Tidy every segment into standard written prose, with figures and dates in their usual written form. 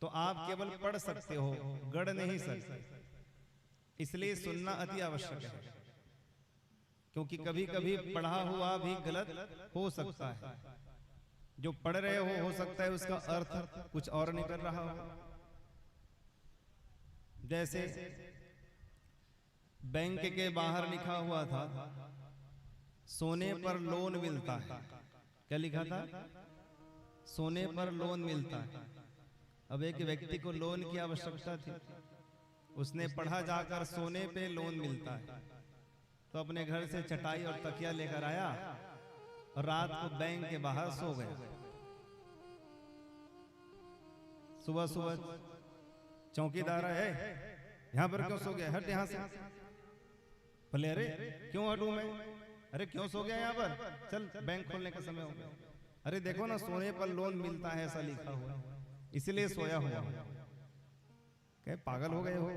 तो आप केवल पढ़ सकते हो, गढ़ नहीं सकते। इसलिए सुनना अति आवश्यक है, क्योंकि कभी कभी पढ़ा हुआ भी गलत हो सकता है। जो पढ़ रहे हो सकता है उसका अर्थ कुछ और निकल रहा हो। जैसे बैंक के बाहर लिखा हुआ था सोने पर लोन मिलता है। क्या लिखा था? सोने पर लोन मिलता है। अब एक व्यक्ति को लोन की आवश्यकता थी, उसने पढ़ा जाकर सोने पे लोन मिलता है, तो अपने घर से चटाई और तकिया लेकर आया और रात को बैंक के बाहर सो गया। सुबह सुबह चौकीदार है, यहां पर क्यों सो गया? हट यहां से। बोले अरे क्यों हटूं मैं? अरे क्यों सो गया यहाँ पर? चल बैंक खोलने का समय हो गया। अरे देखो ना सोने पर लोन मिलता है ऐसा लिखा हुआ, इसलिए सोया हुआ। क्या पागल हो गए हो?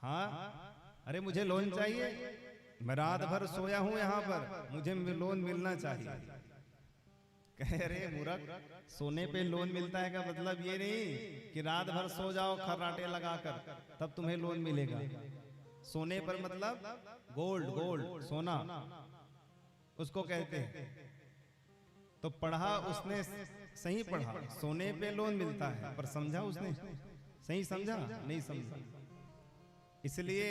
हाँ, अरे मुझे लोन चाहिए, मैं रात भर सोया हूं यहाँ पर, मुझे लोन मिलना चाहिए। कह रहे मूर्ख, सोने पे लोन मिलता है का मतलब ये नहीं कि रात भर सो जाओ खर्राटे लगाकर तब तुम्हें लोन मिलेगा। सोने पर मतलब गोल्ड, गोल्ड सोना उसको कहते हैं। तो पढ़ा उसने सही पढ़ा, सोने पे लोन मिलता है, पर समझा उसने सही? समझा नहीं समझा। इसलिए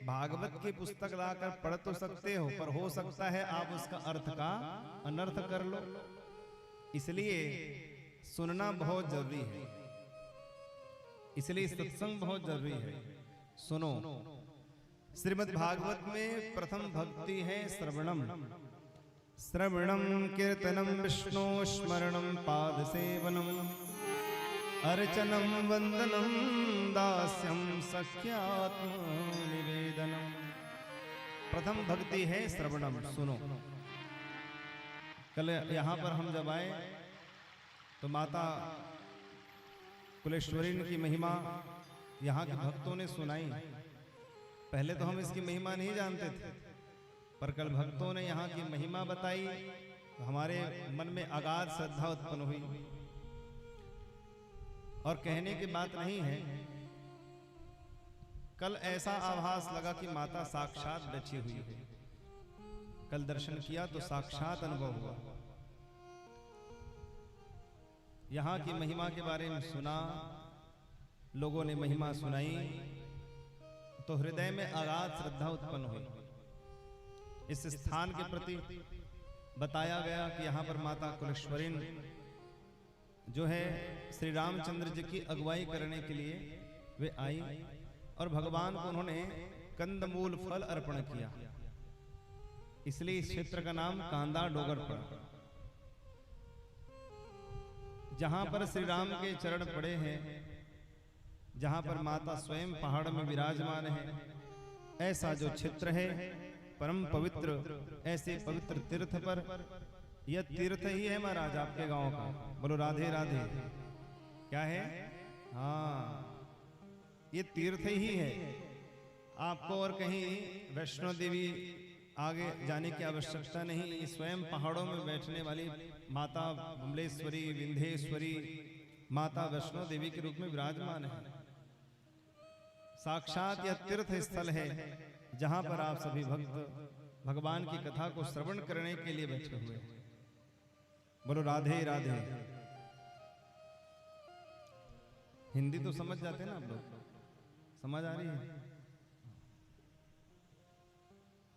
भागवत की पुस्तक लाकर पढ़ तो सकते हो, पर हो सकता है आप उसका अर्थ का अनर्थ कर लो। इसलिए सुनना बहुत जरूरी है, इसलिए सत्संग बहुत जरूरी है। सुनो, श्रीमद् भागवत में प्रथम भक्ति है श्रवणम। श्रवणम कीर्तनम विष्णु स्मरणम पाद सेवनम अर्चनम वंदनम दास्यम सख्यात्म निवेदनम। प्रथम भक्ति है श्रवणम। सुनो, कल यहाँ पर हम जब आए तो माता कुलेश्वरी की महिमा यहाँ के भक्तों ने सुनाई। पहले तो हम इसकी महिमा नहीं जानते थे, पर कल भक्तों ने यहाँ की महिमा बताई तो हमारे मन में अगाध श्रद्धा उत्पन्न हुई। और कहने की बात नहीं है, कल ऐसा आभास लगा कि माता साक्षात बैठी हुई है। कल दर्शन किया तो साक्षात अनुभव हुआ। यहाँ की महिमा के बारे में सुना, लोगों ने महिमा सुनाई तो हृदय में अगाध श्रद्धा उत्पन्न हुई। इस स्थान के प्रति बताया गया कि यहाँ पर माता कुलेश्वरी जो है श्री रामचंद्र जी की अगुवाई करने के लिए वे आई और भगवान को उन्होंने कंदमूल फल अर्पण किया। इसलिए इस क्षेत्र का नाम कांदा डोगर पड़ा। जहां पर श्री राम के चरण पड़े हैं, जहां पर माता स्वयं पहाड़ में विराजमान है, ऐसा जो क्षेत्र है परम पवित्र, ऐसे पवित्र तीर्थ पर, यह तीर्थ ही है महाराज आपके गांव का। बोलो राधे राधे। क्या है? हाँ, ये तीर्थ ही है। आपको और कहीं वैष्णो देवी आगे जाने की आवश्यकता नहीं। स्वयं पहाड़ों में बैठने वाली माता बुमलेश्वरी, विंध्येश्वरी माता वैष्णो देवी के रूप में विराजमान है। साक्षात यह तीर्थ स्थल है जहां पर आप सभी भक्त भगवान की कथा को श्रवण करने के लिए बैठे हुए हैं। बोलो राधे राधे। हिंदी तो समझ जाते हैं ना आप लोग? समझ आ रही है?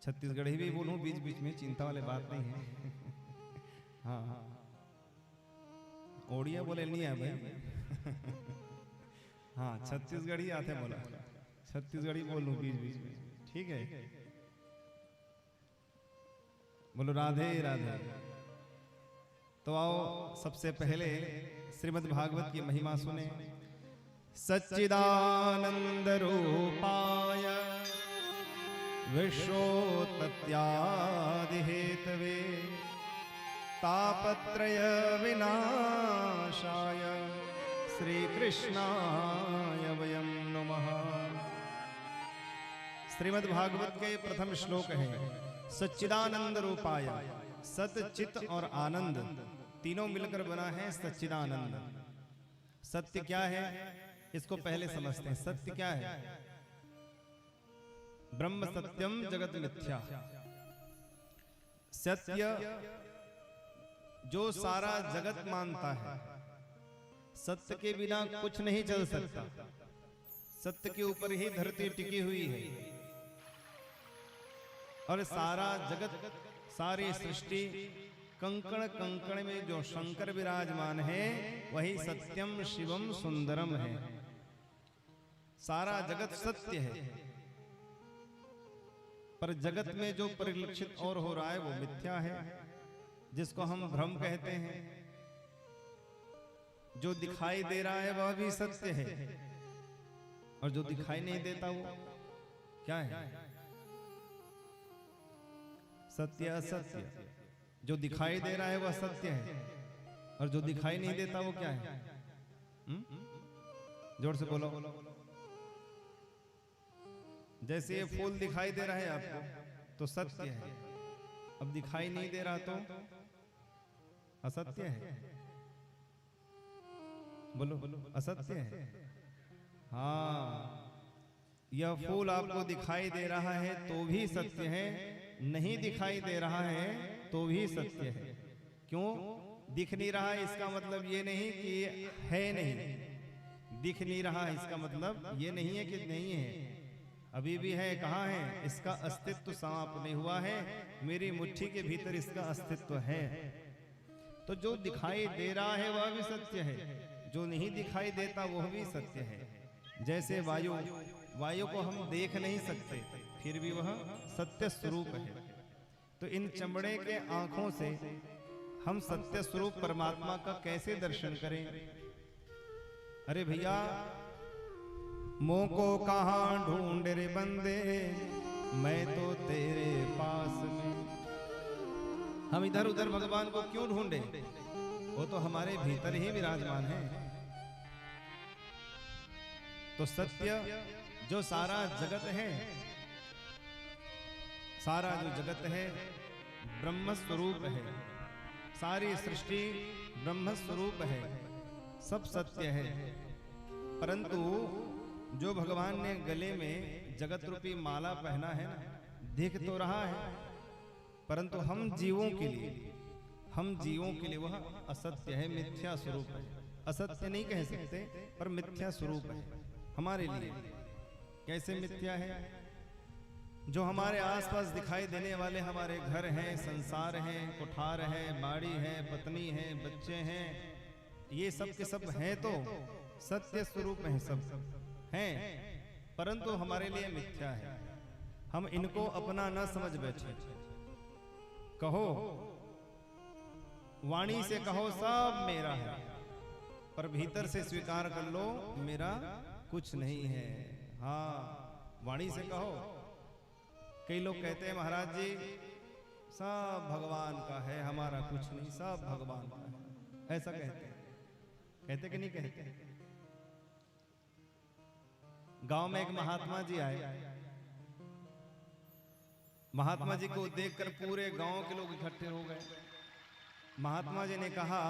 छत्तीसगढ़ी भी बोलूं बीच बीच में, चिंता वाली बात नहीं है। हाँ हाँ, ओडिया बोले नहीं है भाई। हाँ, छत्तीसगढ़ी आते बोला, छत्तीसगढ़ी बोलूं बीच बीच में, ठीक है? बोलो राधे राधे। तो आओ सबसे पहले श्रीमद् भागवत की महिमा सुने। सच्चिदानंद रूपाय विश्वोत्पत्त्यादि हेतवे तापत्रय विनाशाय श्री कृष्णाय वयं नमः। श्रीमद् भागवत के प्रथम श्लोक है सच्चिदानंद रूपाय। सत, चित और आनंद तीनों मिलकर बना है सच्चिदानंद। सत्य क्या है इसको पहले समझते हैं। सत्य क्या है? ब्रह्म सत्यम जगत मिथ्या। सत्य जो सारा जगत मानता है, सत्य के बिना कुछ नहीं चल सकता, सत्य के ऊपर ही धरती टिकी हुई है और सारा जगत, सारी सृष्टि, कंकण कंकण में जो शंकर विराजमान है वही सत्यम शिवम सुंदरम है। सारा जगत सत्य है, पर जगत में जो परिलक्षित और हो रहा है वो मिथ्या है, जिसको हम भ्रम कहते हैं। जो दिखाई दे रहा है वह भी सत्य है और जो दिखाई नहीं देता वो क्या है? सत्य असत्य। जो दिखाई दे रहा है वह सत्य है और जो दिखाई नहीं देता वो क्या है? जोर से बोलो। जैसे ये फूल दिखाई दे रहा है आपको तो सत्य है, अब दिखाई नहीं दे रहा तो असत्य है। बोलो असत्य है। हाँ, यह फूल आपको दिखाई दे रहा है तो भी सत्य है, नहीं दिखाई दे रहा है तो भी सत्य है। क्यों दिख नहीं रहा है? इसका मतलब ये नहीं कि है नहीं। दिख नहीं रहा इसका मतलब ये नहीं है कि नहीं है, अभी भी है। कहाँ है? इसका अस्तित्व समाप्त नहीं हुआ है, मेरी मुट्ठी के भीतर इसका अस्तित्व है। तो जो दिखाई दे रहा है वह भी सत्य है, जो नहीं दिखाई देता वह भी सत्य है। जैसे वायु, वायु को हम देख नहीं सकते फिर भी वह सत्य स्वरूप है। तो इन चमड़े के आंखों से हम सत्य स्वरूप परमात्मा का कैसे दर्शन करें? अरे भैया, मोह को कहां ढूंढ रे बंदे, मैं तो तेरे पास में। हम इधर उधर भगवान को क्यों ढूंढे? वो तो हमारे भीतर ही विराजमान है। तो सत्य जो सारा जगत है, सारा जो जगत है ब्रह्म स्वरूप है, सारी सृष्टि ब्रह्म स्वरूप है, सब सत्य है। परंतु जो भगवान ने गले में जगत रूपी माला पहना है ना, दिख तो रहा है, परंतु हम जीवों के लिए वह असत्य है, मिथ्या स्वरूप है। असत्य नहीं कह सकते पर मिथ्या स्वरूप है हमारे लिए। कैसे मिथ्या है? जो हमारे आसपास दिखाई देने वाले हमारे घर हैं, संसार हैं, कुठार है, बाड़ी है, पत्नी है, बच्चे हैं, ये सब के सब हैं तो सत्य स्वरूप हैं, सब हैं, परंतु हमारे लिए मिथ्या है। हम इनको अपना न समझ बैठे। कहो, वाणी से कहो सब मेरा है, पर भीतर से स्वीकार कर लो मेरा कुछ नहीं है। हाँ, वाणी से कहो। कई लोग कहते हैं महाराज जी सब भगवान का है, हमारा कुछ नहीं, सब भगवान का है। ऐसा कहते कि नहीं कहते? गांव में एक महात्मा जी आए। महात्मा जी को देखकर पूरे गांव के लोग इकट्ठे हो गए। महात्मा जी ने कहा,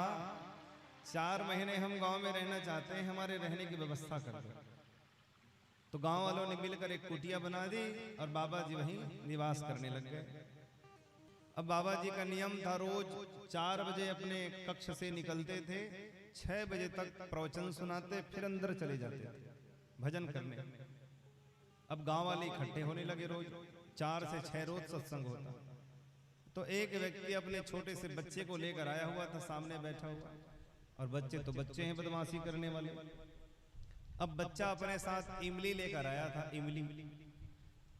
4 महीने हम गांव में रहना चाहते हैं, हमारे रहने की व्यवस्था कर दो। तो गांव वालों ने मिलकर एक कुटिया बना दी और बाबा जी वहीं निवास करने लग गए। अब बाबा जी का नियम था, रोज 4 बजे अपने कक्ष से निकलते थे, 6 बजे तक प्रवचन सुनाते, फिर अंदर चले जाते थे भजन करने। अब गांव वाले इकट्ठे होने लगे, रोज 4 से 6 रोज सत्संग होता। तो एक व्यक्ति अपने छोटे से बच्चे को लेकर आया हुआ था, सामने बैठा हुआ, और बच्चे तो बच्चे हैं, बदमाशी करने वाले। अब बच्चा अपने साथ इमली लेकर आया था, इमली,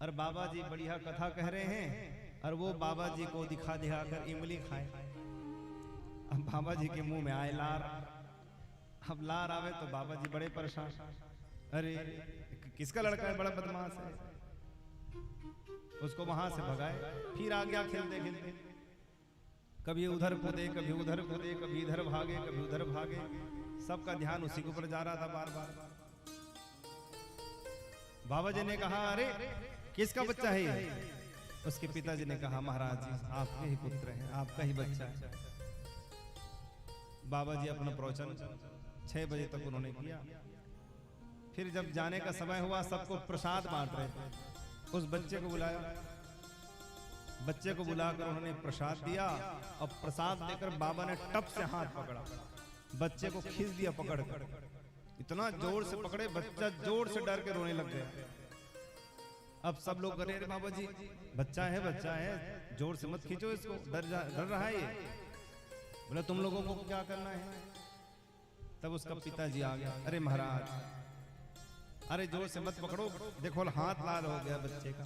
और बाबा जी बढ़िया कथा कह रहे हैं और वो बाबा जी को दिखा कर इमली खाए। अब बाबा जी के मुंह में आए लार। अब लार आवे तो बाबा जी बड़े परेशान, अरे किसका लड़का है, बड़ा बदमाश है। उसको वहां से भगाए, फिर आ गया खेलते खेलते, कभी उधर कूदे, कभी उधर कूदे, कभी इधर भागे, कभी उधर भागे। सबका ध्यान उसी के ऊपर जा रहा था बार बार। बाबा जी ने कहा, अरे किसका बच्चा है ये? उसके पिताजी ने कहा, महाराज जी आपके ही पुत्र हैं, आपका ही बच्चा है। बाबा जी अपना प्रवचन 6 बजे तक उन्होंने किया। फिर जब जाने का समय हुआ, सबको प्रसाद बांट रहे थे। उस बच्चे को बुलाया, बच्चे को बुलाकर उन्होंने प्रसाद दिया और प्रसाद देकर बाबा ने टप से हाथ पकड़ा, बच्चे को खींच दिया पकड़ कर। इतना जोर से पकड़े, बच्चा जोर से डर के रोने लग गया। अब सब लोग करे, अरे बाबा जी बच्चा है, जोर से मत खींचो इसको, डर रहा है ये। बोला तुम लोगों को क्या करना है? तब उसका पिताजी आ गया, अरे महाराज, अरे जोर से मत पकड़ो, देखो हाथ लाल हो गया बच्चे का,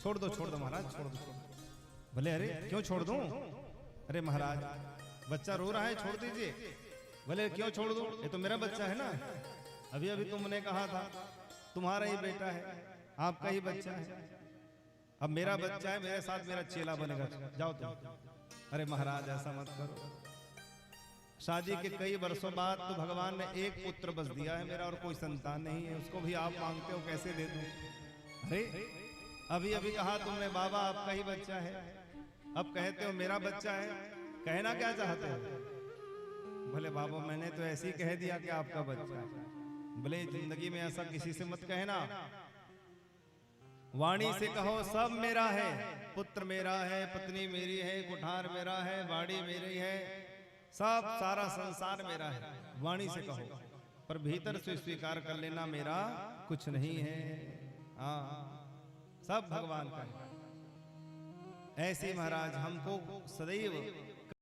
छोड़ दो महाराज, छोड़ दो। बोले अरे क्यों छोड़ दूं? अरे महाराज बच्चा रो रहा है, छोड़ दीजिए। बोले क्यों छोड़ दूं? ये तो मेरा बच्चा है ना, अभी अभी तुमने कहा था तुम्हारा ही बेटा है, आपका ही बच्चा है, अब मेरा बच्चा है, मेरे साथ मेरा चेला बनेगा, जाओ तुम। अरे महाराज ऐसा मत करो, शादी के कई वर्षों बाद तो भगवान ने एक पुत्र बस दिया है मेरा, और कोई संतान नहीं है, उसको भी आप मांगते हो, कैसे दे दूं? अरे अभी अभी कहा तुमने बाबा आपका ही बच्चा है, अब कहते हो मेरा बच्चा है, कहना क्या चाहते हो? बोले बाबा मैंने तो ऐसे ही कह दिया कि आपका बच्चा है। बोले जिंदगी में ऐसा किसी से मत कहना, वाणी से कहो सब मेरा है, पुत्र मेरा है, पत्नी मेरी है, कुठार मेरा है, वाणी मेरी है, सब सारा संसार मेरा है, वाणी से कहो, पर भीतर से स्वीकार कर लेना मेरा कुछ नहीं है, हाँ सब भगवान का है। ऐसे महाराज हमको सदैव